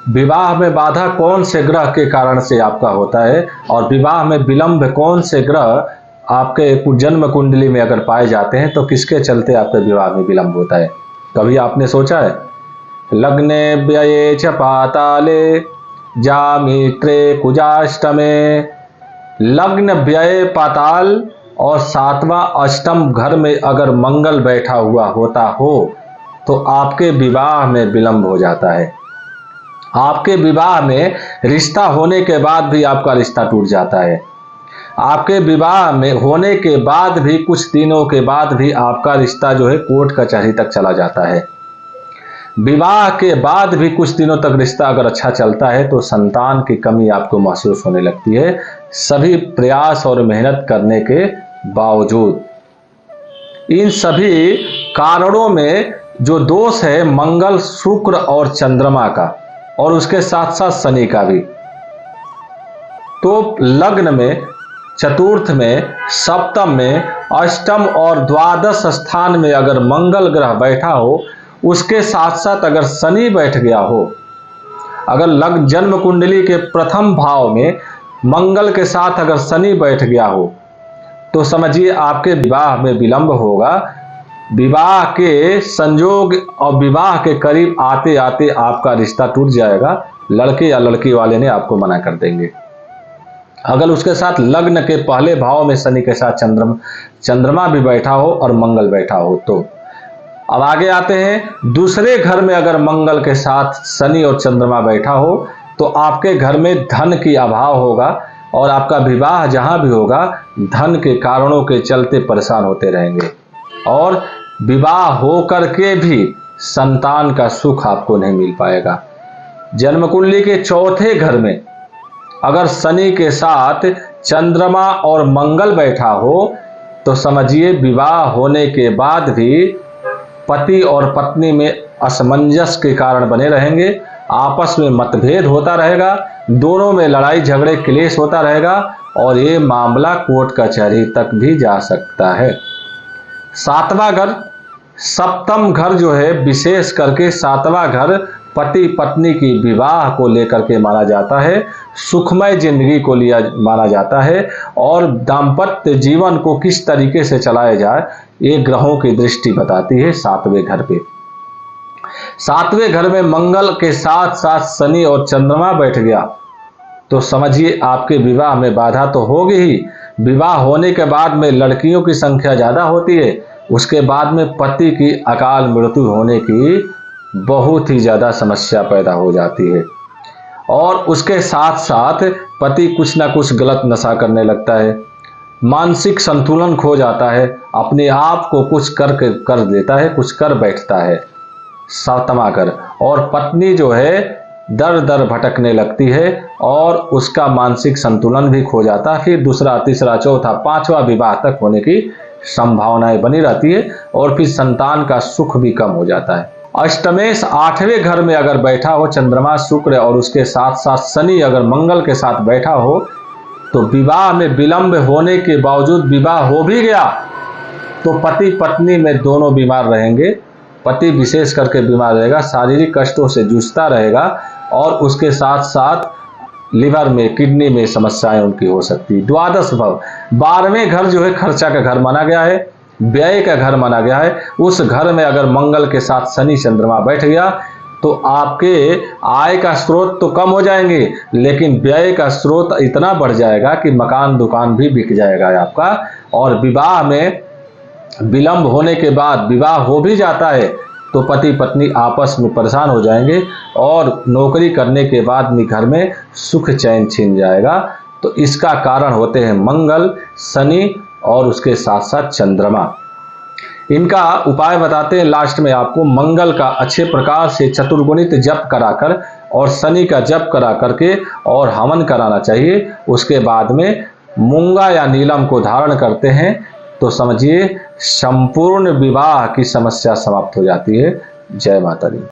विवाह में बाधा कौन से ग्रह के कारण से आपका होता है और विवाह में विलंब कौन से ग्रह आपके जन्म कुंडली में अगर पाए जाते हैं तो किसके चलते आपके विवाह में विलंब होता है? कभी आपने सोचा है? लग्ने व्यये च पाताले जामित्रे कुजाष्टमे। लग्न, व्यय, पाताल और सातवां अष्टम घर में अगर मंगल बैठा हुआ होता हो तो आपके विवाह में विलंब हो जाता है। आपके विवाह में रिश्ता होने के बाद भी आपका रिश्ता टूट जाता है। आपके विवाह में होने के बाद भी कुछ दिनों के बाद भी आपका रिश्ता जो है कोर्ट कचहरी तक चला जाता है। विवाह के बाद भी कुछ दिनों तक रिश्ता अगर अच्छा चलता है तो संतान की कमी आपको महसूस होने लगती है, सभी प्रयास और मेहनत करने के बावजूद। इन सभी कारणों में जो दोष है मंगल, शुक्र और चंद्रमा का, और उसके साथ साथ शनि का भी। तो लग्न में, चतुर्थ में, सप्तम में, अष्टम और द्वादश स्थान में अगर मंगल ग्रह बैठा हो, उसके साथ साथ अगर शनि बैठ गया हो, अगर जन्म कुंडली के प्रथम भाव में मंगल के साथ अगर शनि बैठ गया हो तो समझिए आपके विवाह में विलंब होगा। विवाह के संयोग और विवाह के करीब आते आते आपका रिश्ता टूट जाएगा। लड़के या लड़की वाले ने आपको मना कर देंगे। अगर उसके साथ लग्न के पहले भाव में शनि के साथ चंद्रमा भी बैठा हो और मंगल बैठा हो तो। अब आगे आते हैं, दूसरे घर में अगर मंगल के साथ शनि और चंद्रमा बैठा हो तो आपके घर में धन की अभाव होगा और आपका विवाह जहां भी होगा धन के कारणों के चलते परेशान होते रहेंगे और विवाह हो करके भी संतान का सुख आपको नहीं मिल पाएगा। जन्म कुंडली के चौथे घर में अगर शनि के साथ चंद्रमा और मंगल बैठा हो तो समझिए विवाह होने के बाद भी पति और पत्नी में असमंजस के कारण बने रहेंगे, आपस में मतभेद होता रहेगा, दोनों में लड़ाई झगड़े क्लेश होता रहेगा और ये मामला कोर्ट कचहरी तक भी जा सकता है। सातवां घर, सप्तम घर जो है, विशेष करके सातवां घर पति पत्नी की विवाह को लेकर के माना जाता है, सुखमय जिंदगी को लिया माना जाता है और दाम्पत्य जीवन को किस तरीके से चलाया जाए ये ग्रहों की दृष्टि बताती है सातवें घर पे। सातवें घर में मंगल के साथ साथ शनि और चंद्रमा बैठ गया तो समझिए आपके विवाह में बाधा तो होगी ही। विवाह होने के बाद में लड़कियों की संख्या ज्यादा होती है, उसके बाद में पति की अकाल मृत्यु होने की बहुत ही ज्यादा समस्या पैदा हो जाती है और उसके साथ साथ पति कुछ ना कुछ गलत नशा करने लगता है, मानसिक संतुलन खो जाता है, अपने आप को कुछ कर देता है, कुछ कर बैठता है सातवां घर, और पत्नी जो है दर दर भटकने लगती है और उसका मानसिक संतुलन भी खो जाता है। फिर दूसरा, तीसरा, चौथा, पांचवा विवाह तक होने की संभावनाएं बनी रहती है और फिर संतान का सुख भी कम हो जाता है। अष्टमेश, आठवें घर में अगर बैठा हो चंद्रमा, शुक्र और उसके साथ साथ शनि अगर मंगल के साथ बैठा हो तो विवाह में विलंब होने के बावजूद विवाह हो भी गया तो पति पत्नी में दोनों बीमार रहेंगे। पति विशेष करके बीमार रहेगा, शारीरिक कष्टों से जूझता रहेगा और उसके साथ साथ लिवर में, किडनी में समस्याएं उनकी हो सकती है। द्वादश भाव, 12वें घर जो है खर्चा का घर माना गया है, व्यय का घर माना गया है। उस घर में अगर मंगल के साथ शनि चंद्रमा बैठ गया तो आपके आय का स्रोत तो कम हो जाएंगे लेकिन व्यय का स्रोत इतना बढ़ जाएगा कि मकान दुकान भी बिक जाएगा आपका। और विवाह में विलंब होने के बाद विवाह हो भी जाता है तो पति पत्नी आपस में परेशान हो जाएंगे और नौकरी करने के बाद भी घर में सुख चैन छिन जाएगा। तो इसका कारण होते हैं मंगल, शनि और उसके साथ साथ चंद्रमा। इनका उपाय बताते हैं लास्ट में आपको। मंगल का अच्छे प्रकार से चतुर्गुणित जप कराकर और शनि का जप करा करके और हवन कराना चाहिए। उसके बाद में मूंगा या नीलम को धारण करते हैं तो समझिए संपूर्ण विवाह की समस्या समाप्त हो जाती है। जय माता दी।